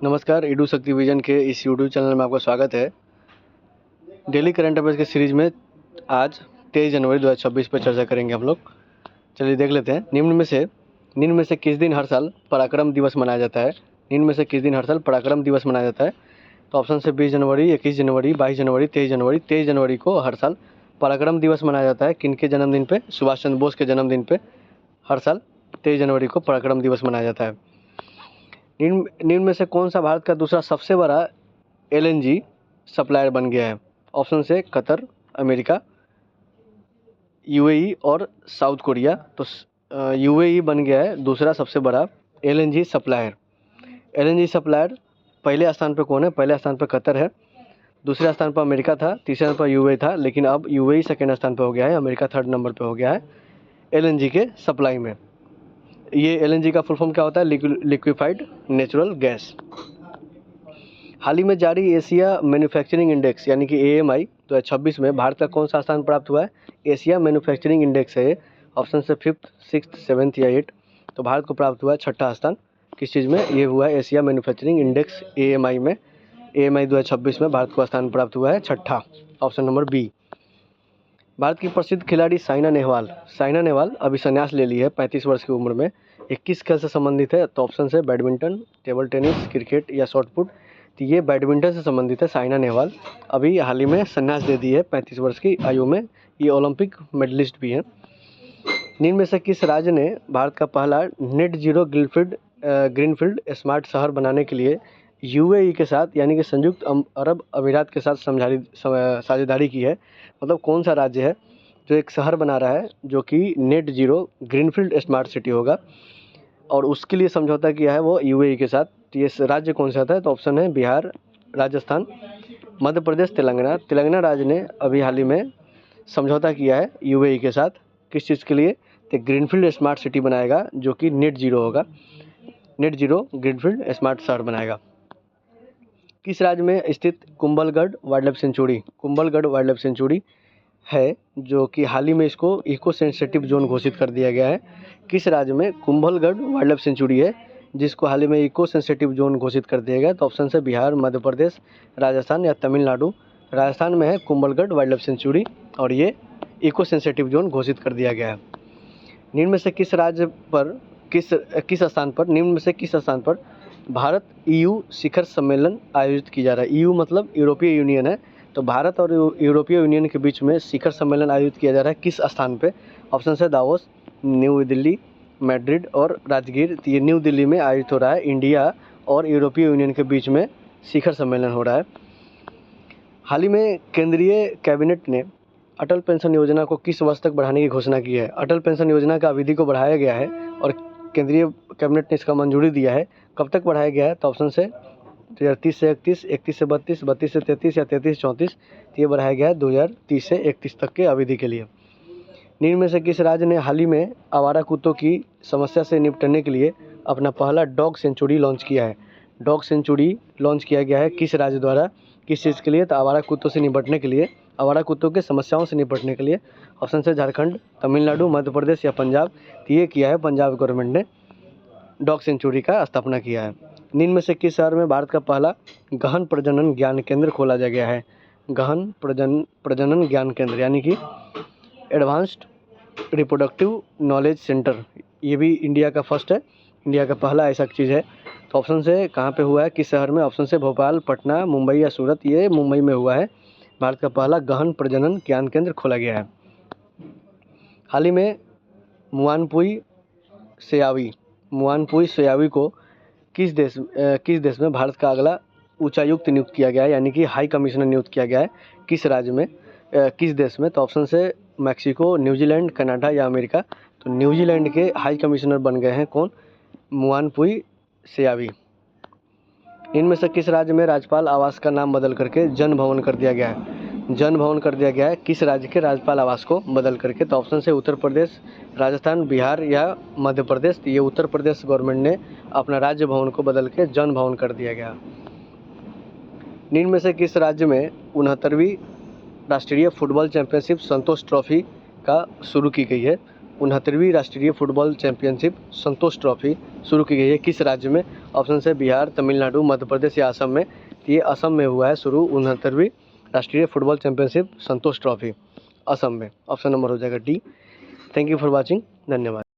नमस्कार, ईडू शक्ति विजन के इस यूट्यूब चैनल में आपका स्वागत है। डेली करंट अफेयर्स के सीरीज में आज 23 जनवरी 2026 पर चर्चा करेंगे हम लोग। चलिए देख लेते हैं। निम्न में से किस दिन हर साल पराक्रम दिवस मनाया जाता है? निम्न में से किस दिन हर साल पराक्रम दिवस मनाया जाता है? तो ऑप्शन से 20 जनवरी, 21 जनवरी, 22 जनवरी, 23 जनवरी। 23 जनवरी को हर साल पराक्रम दिवस मनाया जाता है। किनके जन्मदिन पे? सुभाष चंद्र बोस के जन्मदिन पे हर साल 23 जनवरी को पराक्रम दिवस मनाया जाता है। निम्न में से कौन सा भारत का दूसरा सबसे बड़ा LNG सप्लायर बन गया है? ऑप्शन से कतर, अमेरिका, UAE और साउथ कोरिया। तो UAE बन गया है दूसरा सबसे बड़ा LNG सप्लायर। LNG सप्लायर पहले स्थान पे कौन है? पहले स्थान पे कतर है, दूसरे स्थान पर अमेरिका था, तीसरे स्थान पर UAE था, लेकिन अब UAE सेकेंड स्थान पे हो गया है, अमेरिका थर्ड नंबर पे हो गया है LNG के सप्लाई में। ये LNG का फुल फॉर्म क्या होता है? Liquefied natural gas. हाल ही में जारी एशिया मैन्युफैक्चरिंग इंडेक्स यानी कि AMI 2026 में भारत का कौन सा स्थान प्राप्त हुआ है? एशिया मैन्युफैक्चरिंग इंडेक्स है। ऑप्शन से 5th, 6th, 7th या 8th। तो भारत को प्राप्त हुआ है 6ठा स्थान। किस चीज़ में? ये हुआ है एशिया मैन्युफैक्चरिंग इंडेक्स AMI में। AMI 2026 में भारत को स्थान प्राप्त हुआ है 6ठा। Option number B. भारत की प्रसिद्ध खिलाड़ी साइना नेहवाल अभी संन्यास ले ली है 35 वर्ष की उम्र में। 21 खेल से संबंधित है। तो ऑप्शन से बैडमिंटन, टेबल टेनिस, क्रिकेट या शॉट पुट। तो ये बैडमिंटन से संबंधित है। साइना नेहवाल अभी हाल ही में संन्यास दे दी है 35 वर्ष की आयु में। ये ओलंपिक मेडलिस्ट भी हैं। निम्न में से किस राज्य ने भारत का पहला नेट जीरो ग्रीनफील्ड स्मार्ट शहर बनाने के लिए UAE के साथ यानी कि संयुक्त अरब अमीरात के साथ साझेदारी की है? मतलब कौन सा राज्य है जो एक शहर बना रहा है जो कि net zero greenfield smart city होगा और उसके लिए समझौता किया है वो UAE के साथ? तो ये राज्य कौन सा था? तो ऑप्शन है बिहार, राजस्थान, मध्य प्रदेश, तेलंगाना। तेलंगाना राज्य ने अभी हाल ही में समझौता किया है UAE के साथ। किस चीज़ के लिए? तो ग्रीनफील्ड स्मार्ट सिटी बनाएगा जो कि नेट जीरो होगा, नेट जीरो ग्रीनफील्ड स्मार्ट शहर बनाएगा। किस राज्य में स्थित कुंभलगढ़ वाइल्ड लाइफ सेंचुरी है जो कि हाल ही में इसको इको सेंसिटिव जोन घोषित कर दिया गया है? किस राज्य में कुंभलगढ़ वाइल्ड लाइफ सेंचुरी है जिसको हाल ही में इको सेंसिटिव जोन घोषित कर दिया गया? तो ऑप्शन से बिहार, मध्य प्रदेश, राजस्थान या तमिलनाडु। राजस्थान में है कुंभलगढ़ वाइल्ड लाइफ सेंचुरी और ये इको सेंसिटिव जोन घोषित कर दिया गया है। निम्न में से किस स्थान पर भारत EU शिखर सम्मेलन आयोजित की जा रहा है? EU मतलब यूरोपीय यूनियन है। तो भारत और यूरोपीय यूनियन के बीच में शिखर सम्मेलन आयोजित किया जा रहा है। किस स्थान पे? ऑप्शन से दावोस, न्यू दिल्ली, मैड्रिड और राजगीर। तो ये न्यू दिल्ली में आयोजित हो रहा है। इंडिया और यूरोपीय यूनियन के बीच में शिखर सम्मेलन हो रहा है। हाल ही में केंद्रीय कैबिनेट ने अटल पेंशन योजना को किस वर्ष तक बढ़ाने की घोषणा की है? अटल पेंशन योजना का अवधि को बढ़ाया गया है और केंद्रीय कैबिनेट ने इसका मंजूरी दिया है। कब तक बढ़ाया गया है? तो ऑप्शन से 30 से 31, 31 से 32, 32 से 33 या 33 से 34। तो ये बढ़ाया गया है 2030 से 31 तक के अवधि के लिए। निम्न में से किस राज्य ने हाल ही में आवारा कुत्तों की समस्या से निपटने के लिए अपना पहला डॉग सेंचुरी लॉन्च किया है? डॉग सेंचुरी लॉन्च किया गया है किस राज्य द्वारा? किस चीज़ के लिए? तो आवारा कुत्तों से निपटने के लिए, आवारा कुत्तों के समस्याओं से निपटने के लिए। ऑप्शन से झारखंड, तमिलनाडु, मध्य प्रदेश या पंजाब। तो ये किया है पंजाब गवर्नमेंट ने, डॉग सेंचुरी का स्थापना किया है। निम्न में से किस शहर में भारत का पहला गहन प्रजनन ज्ञान केंद्र खोला जा गया है? गहन प्रजनन ज्ञान केंद्र यानी कि एडवांस्ड रिप्रोडक्टिव नॉलेज सेंटर। ये भी इंडिया का फर्स्ट है, इंडिया का पहला ऐसा चीज़ है। तो ऑप्शन से कहाँ पे हुआ है, किस शहर में? ऑप्शन से भोपाल, पटना, मुंबई या सूरत। ये मुंबई में हुआ है। भारत का पहला गहन प्रजनन ज्ञान केंद्र खोला गया है। हाल ही में मुआनपुई सेयावी को किस देश में भारत का अगला उच्चायुक्त नियुक्त किया गया है यानी कि हाई कमिश्नर नियुक्त किया गया है? किस राज्य में, किस देश में? तो ऑप्शन से मैक्सिको, न्यूजीलैंड, कनाडा या अमेरिका। तो न्यूजीलैंड के हाई कमिश्नर बन गए हैं कौन? मुआनपुई सेयावी। इनमें से किस राज्य में राज्यपाल आवास का नाम बदल करके जन भवन कर दिया गया है? जन भवन कर दिया गया है किस राज्य के राज्यपाल आवास को बदल करके? तो ऑप्शन से उत्तर प्रदेश, राजस्थान, बिहार या मध्य प्रदेश। तो ये उत्तर प्रदेश गवर्नमेंट ने अपना राज्य भवन को बदल के जन भवन कर दिया गया। निम्न में से किस राज्य में 69वीं राष्ट्रीय फुटबॉल चैंपियनशिप संतोष ट्रॉफी का शुरू की गई है? 69वीं राष्ट्रीय फुटबॉल चैंपियनशिप संतोष ट्रॉफी शुरू की गई है किस राज्य में? ऑप्शन है बिहार, तमिलनाडु, मध्य प्रदेश या असम में। तो ये असम में हुआ है शुरू 69वीं राष्ट्रीय फुटबॉल चैंपियनशिप संतोष ट्रॉफी, असम में। ऑप्शन नंबर हो जाएगा D. Thank you for watching, धन्यवाद।